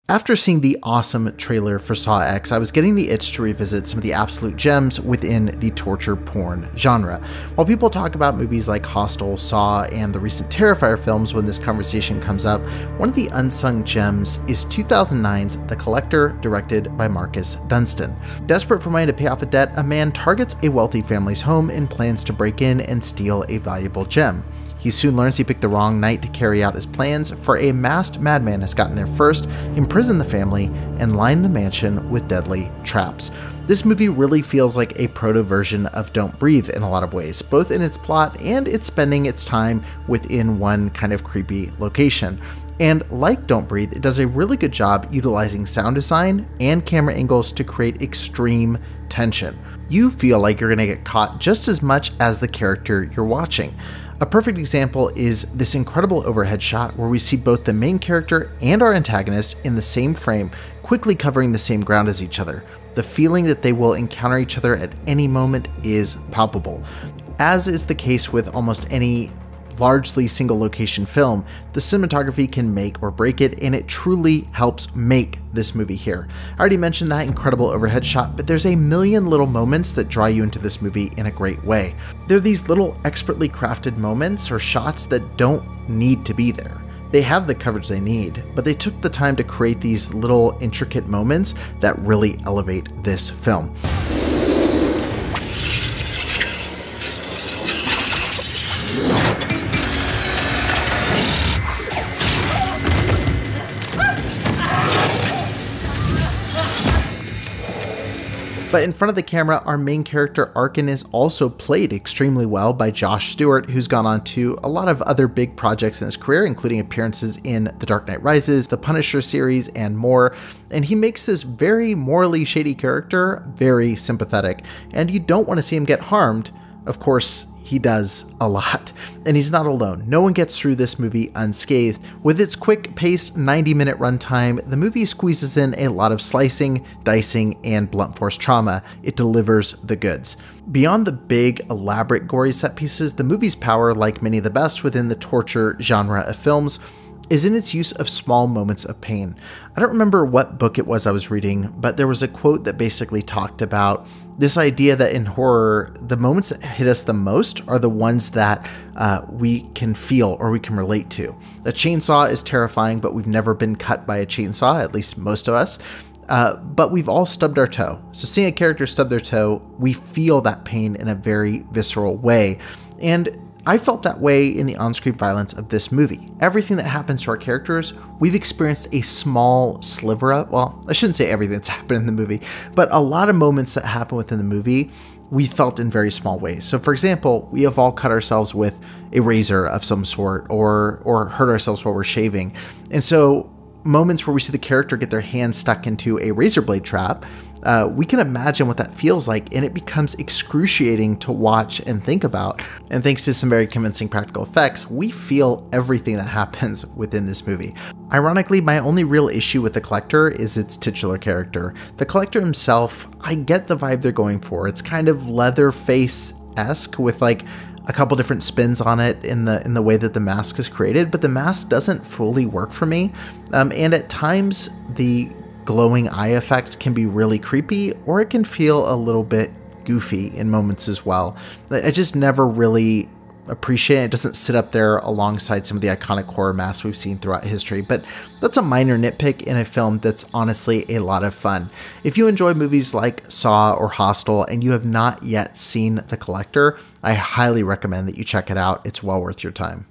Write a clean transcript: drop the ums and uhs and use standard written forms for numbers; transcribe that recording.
After seeing the awesome trailer for Saw X, I was getting the itch to revisit some of the absolute gems within the torture porn genre. While people talk about movies like Hostel, Saw, and the recent Terrifier films when this conversation comes up, one of the unsung gems is 2009's The Collector, directed by Marcus Dunstan. Desperate for money to pay off a debt, a man targets a wealthy family's home and plans to break in and steal a valuable gem. He soon learns he picked the wrong night to carry out his plans, for a masked madman has gotten there first, imprisoned the family, and lined the mansion with deadly traps. This movie really feels like a proto-version of Don't Breathe in a lot of ways, both in its plot and its spending its time within one kind of creepy location. And like Don't Breathe, it does a really good job utilizing sound design and camera angles to create extreme tension. You feel like you're going to get caught just as much as the character you're watching. A perfect example is this incredible overhead shot where we see both the main character and our antagonist in the same frame, quickly covering the same ground as each other. The feeling that they will encounter each other at any moment is palpable. As is the case with almost any largely single location film, the cinematography can make or break it, and it truly helps make this movie here. I already mentioned that incredible overhead shot, but there's a million little moments that draw you into this movie in a great way. They're these little expertly crafted moments or shots that don't need to be there. They have the coverage they need, but they took the time to create these little intricate moments that really elevate this film. But in front of the camera, our main character Arkin is also played extremely well by Josh Stewart, who's gone on to a lot of other big projects in his career, including appearances in The Dark Knight Rises, the Punisher series, and more. And he makes this very morally shady character very sympathetic, and you don't want to see him get harmed. Of course, he does a lot, and he's not alone. No one gets through this movie unscathed. With its quick-paced 90-minute runtime, the movie squeezes in a lot of slicing, dicing, and blunt force trauma. It delivers the goods. Beyond the big, elaborate, gory set pieces, the movie's power, like many of the best within the torture genre of films, is in its use of small moments of pain. I don't remember what book it was I was reading, but there was a quote that basically talked about this idea that in horror, the moments that hit us the most are the ones that we can feel or we can relate to. A chainsaw is terrifying, but we've never been cut by a chainsaw, at least most of us. But we've all stubbed our toe. So seeing a character stub their toe, we feel that pain in a very visceral way. And I felt that way in the on-screen violence of this movie. Everything that happens to our characters, we've experienced a small sliver of. Well, I shouldn't say everything that's happened in the movie, but a lot of moments that happen within the movie, we felt in very small ways. So for example, we have all cut ourselves with a razor of some sort or hurt ourselves while we're shaving. And so moments where we see the character get their hand stuck into a razor blade trap, we can imagine what that feels like, and it becomes excruciating to watch and think about. And thanks to some very convincing practical effects, we feel everything that happens within this movie. Ironically, my only real issue with The Collector is its titular character. The Collector himself, I get the vibe they're going for. It's kind of Leatherface-esque with like a couple different spins on it in the way that the mask is created, but the mask doesn't fully work for me. And at times, the glowing eye effect can be really creepy, or it can feel a little bit goofy in moments as well. I just never really appreciate it. It doesn't sit up there alongside some of the iconic horror masks we've seen throughout history, but that's a minor nitpick in a film that's honestly a lot of fun. If you enjoy movies like Saw or Hostel and you have not yet seen The Collector, I highly recommend that you check it out. It's well worth your time.